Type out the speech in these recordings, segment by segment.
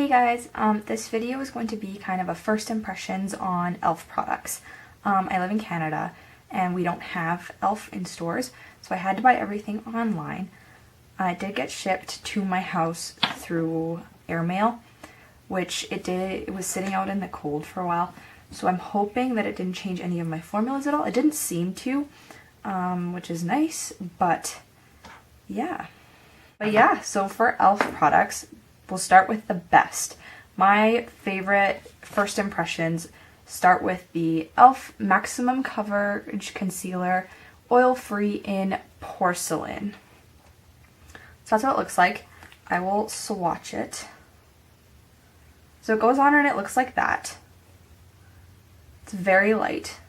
Hey guys, this video is going to be kind of a first impressions on e.l.f. products. I live in Canada and we don't have e.l.f. in stores, so I had to buy everything online. It did get shipped to my house through airmail, which it did. It was sitting out in the cold for a while, so I'm hoping that it didn't change any of my formulas at all. It didn't seem to, which is nice, but yeah. So for e.l.f. products, we'll start with the best. My favorite first impressions start with the e.l.f. Maximum Coverage Concealer, oil-free in Porcelain. So that's what it looks like. I will swatch it. So it goes on and it looks like that. It's very light.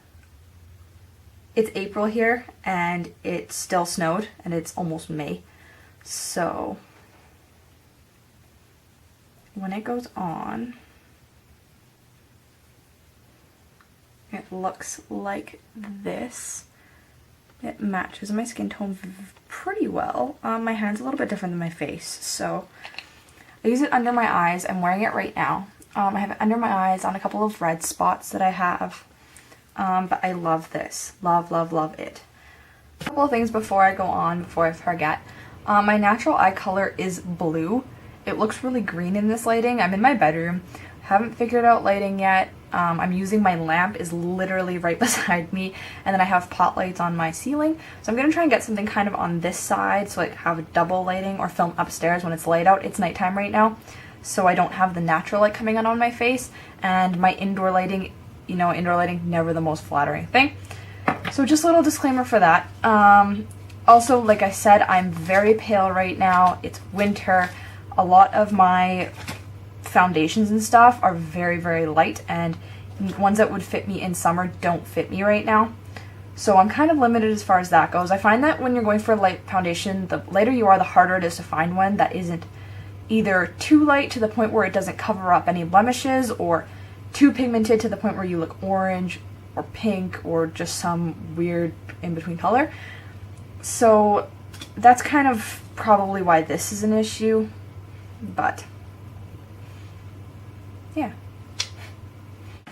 It's April here and it still snowed and it's almost May. So when it goes on, it looks like this. It matches my skin tone pretty well. My hand's a little bit different than my face, so I use it under my eyes. I'm wearing it right now. I have it under my eyes on a couple of red spots that I have, but I love this. Love, love, love it. A couple of things before I go on, before I forget. My natural eye color is blue. It looks really green in this lighting. I'm in my bedroom. Haven't figured out lighting yet. I'm using my lamp is literally right beside me, and then I have pot lights on my ceiling. So I'm going to try and get something kind of on this side, so like have a double lighting, or film upstairs when it's light out. It's nighttime right now, so I don't have the natural light coming on my face, and my indoor lighting, you know, indoor lighting, never the most flattering thing. So just a little disclaimer for that. Also, like I said, I'm very pale right now. It's winter. A lot of my foundations and stuff are very, very light, and ones that would fit me in summer don't fit me right now. So I'm kind of limited as far as that goes. I find that when you're going for a light foundation, the lighter you are, the harder it is to find one that isn't either too light to the point where it doesn't cover up any blemishes, or too pigmented to the point where you look orange or pink or just some weird in-between color. So that's kind of probably why this is an issue, but yeah.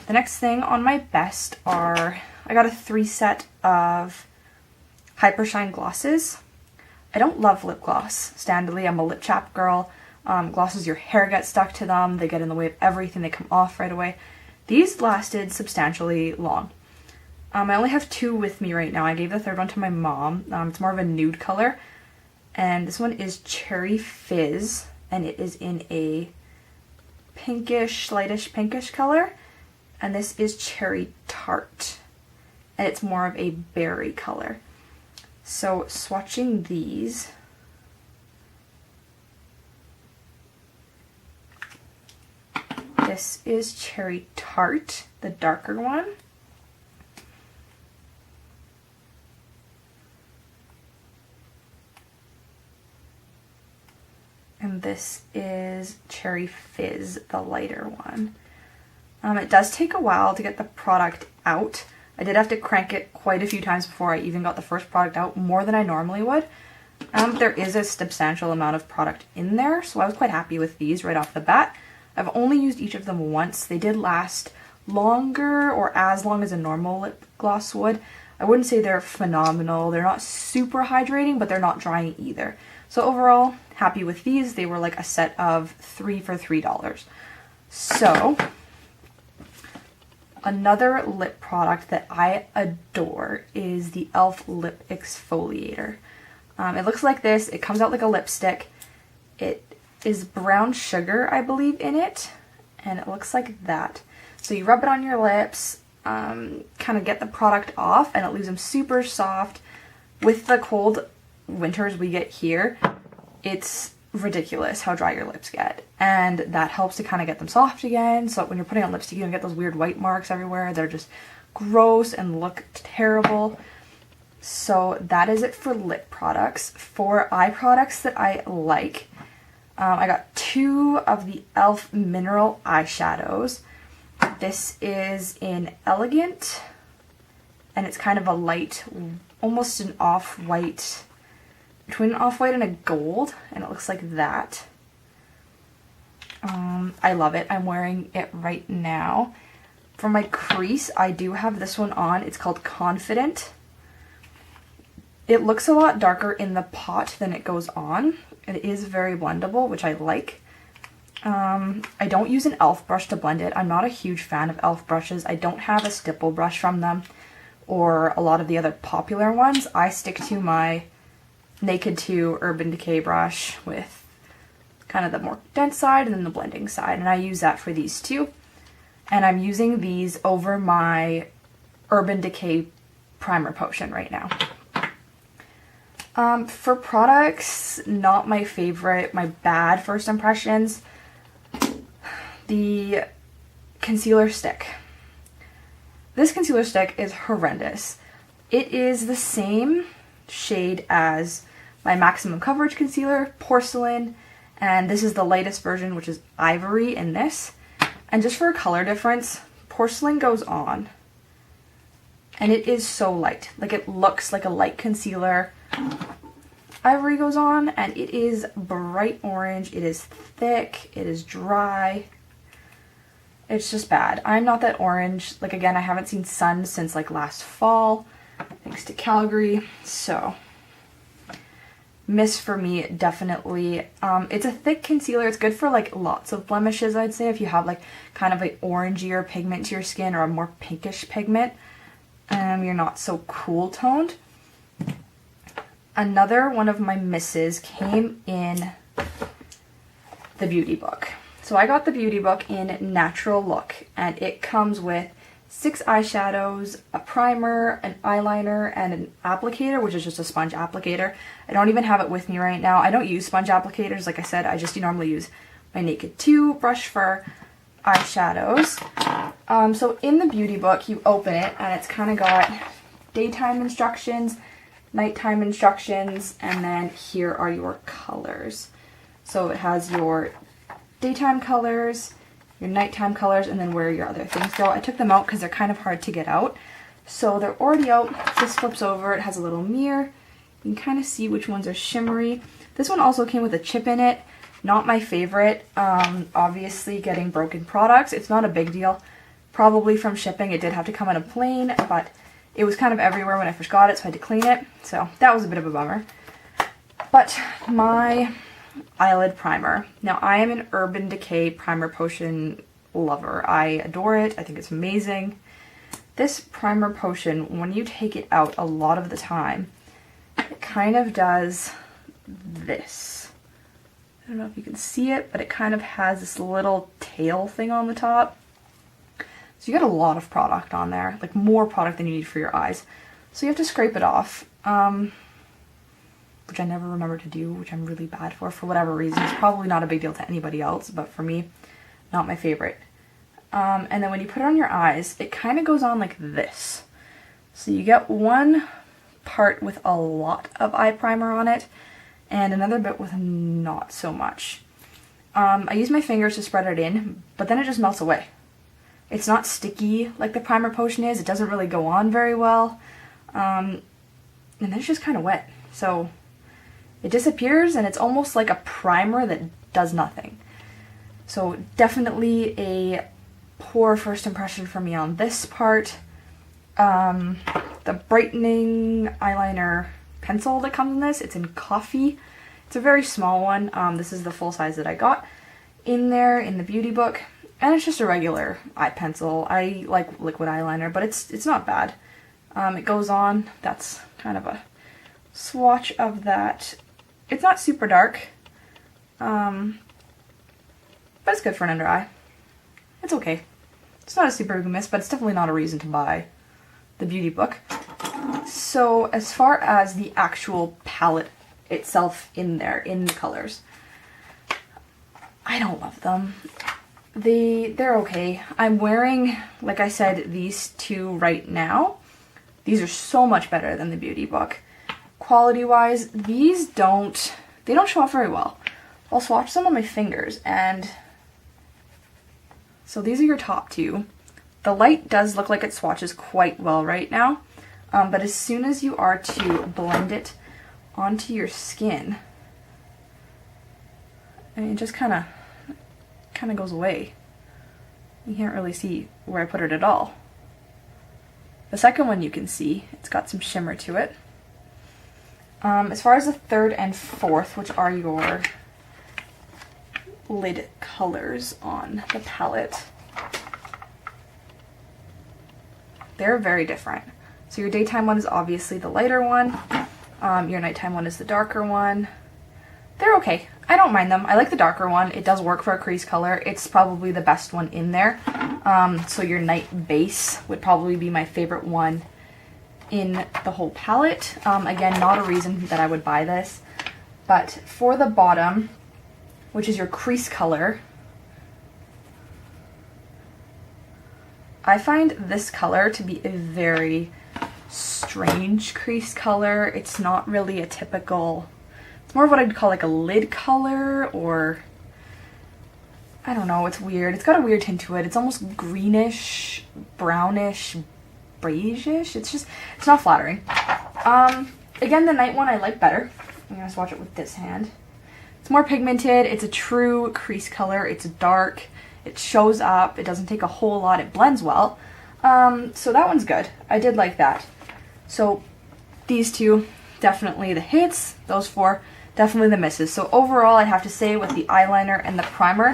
The next thing on my best are, I got a 3 set of Hypershine glosses. I don't love lip gloss. Standardly, I'm a lip chap girl. Glosses, your hair gets stuck to them. They get in the way of everything. They come off right away. These lasted substantially long. I only have 2 with me right now. I gave the third one to my mom. It's more of a nude color. And this one is Cherry Fizz, and it is in a pinkish, lightish pinkish color. And this is Cherry Tart, and it's more of a berry color. So swatching these, this is Cherry Tart, the darker one. And this is Cherry Fizz, the lighter one. It does take a while to get the product out. I did have to crank it quite a few times before I even got the first product out, more than I normally would. There is a substantial amount of product in there, so I was quite happy with these right off the bat. I've only used each of them once. They did last longer, or as long as a normal lip gloss would. I wouldn't say they're phenomenal. They're not super hydrating, but they're not drying either. So overall, happy with these. They were like a set of 3 for $3. So another lip product that I adore is the e.l.f. Lip Exfoliator. It looks like this. It comes out like a lipstick. It is brown sugar, I believe, in it, and it looks like that. So you rub it on your lips, kind of get the product off, and it leaves them super soft. With the cold winters we get here, it's ridiculous how dry your lips get, and that helps to kind of get them soft again, so when you're putting on lipstick you don't get those weird white marks everywhere. They're just gross and look terrible. So that is it for lip products. For eye products that I like, I got 2 of the e.l.f. mineral eyeshadows. This is in Elegant, and it's kind of a light, almost an off-white, between an off-white and a gold, and it looks like that. I love it. I'm wearing it right now. For my crease, I do have this one on. It's called Confident. It looks a lot darker in the pot than it goes on. It is very blendable, which I like. I don't use an e.l.f. brush to blend it. I'm not a huge fan of e.l.f. brushes. I don't have a stipple brush from them or a lot of the other popular ones. I stick to my Naked 2 Urban Decay brush with kind of the more dense side and then the blending side, and I use that for these two. And I'm using these over my Urban Decay Primer Potion right now. For products, not my favorite, my bad first impressions, the concealer stick. This concealer stick is horrendous. It is the same shade as my Maximum Coverage Concealer, Porcelain, and this is the lightest version, which is Ivory in this. And just for a color difference, Porcelain goes on, and it is so light. Like, it looks like a light concealer. Ivory goes on, and it is bright orange. It is thick. It is dry. It's just bad. I'm not that orange. Like, again, I haven't seen sun since, like, last fall, thanks to Calgary, so miss for me, definitely. It's a thick concealer. It's good for, like, lots of blemishes, I'd say, if you have, like, kind of an orangier pigment to your skin or a more pinkish pigment. You're not so cool toned. Another one of my misses came in the beauty book. So I got the beauty book in Natural Look, and it comes with 6 eyeshadows, a primer, an eyeliner, and an applicator, which is just a sponge applicator. I don't even have it with me right now. I don't use sponge applicators, like I said. I just normally use my Naked 2 brush for eyeshadows. So in the beauty book, you open it, and it's kind of got daytime instructions, nighttime instructions, and then here are your colors. So it has your daytime colors, your nighttime colors, and then where your other things go. I took them out because they're kind of hard to get out. So they're already out. This flips over. It has a little mirror. You can kind of see which ones are shimmery. This one also came with a chip in it. Not my favorite. Obviously, getting broken products, it's not a big deal. Probably from shipping, it did have to come in a plane, but it was kind of everywhere when I first got it, so I had to clean it. So that was a bit of a bummer. But my eyelid primer. Now, I am an Urban Decay Primer Potion lover. I adore it. I think it's amazing. This primer potion, when you take it out a lot of the time, it kind of does this. I don't know if you can see it, but it kind of has this little tail thing on the top. So you get a lot of product on there, like more product than you need for your eyes. So you have to scrape it off. Which I never remember to do, which I'm really bad for whatever reason. It's probably not a big deal to anybody else, but for me, not my favorite. And then when you put it on your eyes, it kind of goes on like this. So you get one part with a lot of eye primer on it, and another bit with not so much. I use my fingers to spread it in, but then it just melts away. It's not sticky like the primer potion is. It doesn't really go on very well. And then it's just kind of wet. So it disappears, and it's almost like a primer that does nothing. So definitely a poor first impression for me on this part. The brightening eyeliner pencil that comes in this, it's in Coffee. It's a very small one. This is the full size that I got in there in the beauty book. And it's just a regular eye pencil. I like liquid eyeliner, but it's not bad. It goes on. That's kind of a swatch of that. It's not super dark, but it's good for an under eye. It's okay. It's not a super big miss, but it's definitely not a reason to buy the beauty book. So as far as the actual palette itself in there, in the colors, I don't love them. They're okay. I'm wearing, like I said, these two right now. These are so much better than the beauty book. Quality-wise, these don't show off very well. I'll swatch some on my fingers, and so these are your top two. The light does look like it swatches quite well right now, but as soon as you are to blend it onto your skin, and it just kind of kind of goes away. You can't really see where I put it at all. The second one you can see, it's got some shimmer to it. As far as the third and fourth, which are your lid colors on the palette, they're very different. So your daytime one is obviously the lighter one. Your nighttime one is the darker one. They're okay. I don't mind them. I like the darker one. It does work for a crease color. It's probably the best one in there. So your night base would probably be my favorite one in the whole palette. Again, not a reason that I would buy this. But for the bottom, which is your crease color, I find this color to be a very strange crease color. It's not really a typical, it's more of what I'd call like a lid color, or I don't know, it's weird. It's got a weird tint to it. It's almost greenish, brownish, beige-ish. It's not flattering. Again, the night one I like better. I'm gonna swatch it with this hand. It's more pigmented. It's a true crease color. It's dark. It shows up. It doesn't take a whole lot. It blends well. So that one's good. I did like that. So these two, definitely the hits. Those four, definitely the misses. So overall, I'd have to say with the eyeliner and the primer,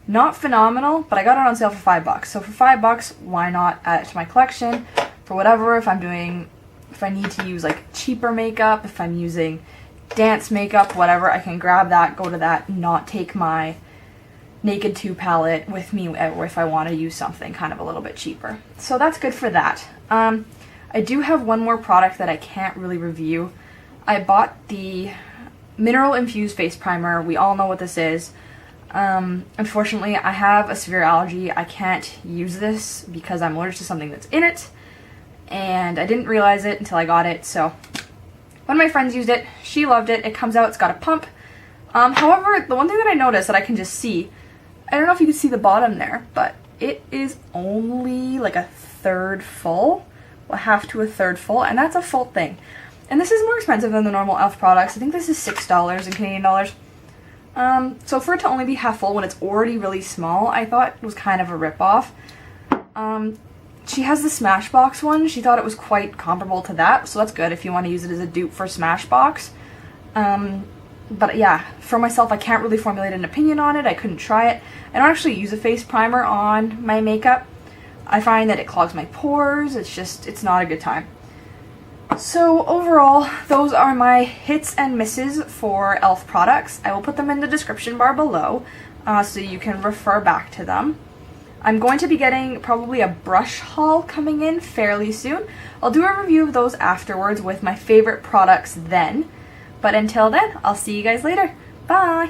not phenomenal, but I got it on sale for $5. So for $5, why not add it to my collection for whatever, if I need to use like cheaper makeup, if I'm using dance makeup, whatever, I can grab that, go to that, not take my Naked 2 palette with me if I want to use something kind of a little bit cheaper. So that's good for that. I do have one more product that I can't really review. I bought the Mineral Infused Face Primer. We all know what this is. Unfortunately, I have a severe allergy. I can't use this because I'm allergic to something that's in it, and I didn't realize it until I got it. So one of my friends used it. She loved it. It comes out, it's got a pump. However, the one thing that I noticed that I can just see, I don't know if you can see the bottom there, but it is only like a third full, a half to a third full, and that's a full thing. And this is more expensive than the normal e.l.f. products. I think this is $6 in Canadian dollars. So for it to only be half full when it's already really small, I thought it was kind of a ripoff. She has the Smashbox one. She thought it was quite comparable to that, so that's good if you want to use it as a dupe for Smashbox. But yeah, for myself, I can't really formulate an opinion on it. I couldn't try it. I don't actually use a face primer on my makeup. I find that it clogs my pores. It's not a good time. So overall, those are my hits and misses for e.l.f. products. I will put them in the description bar below so you can refer back to them. I'm going to be getting probably a brush haul coming in fairly soon. I'll do a review of those afterwards with my favorite products then. But until then, I'll see you guys later. Bye!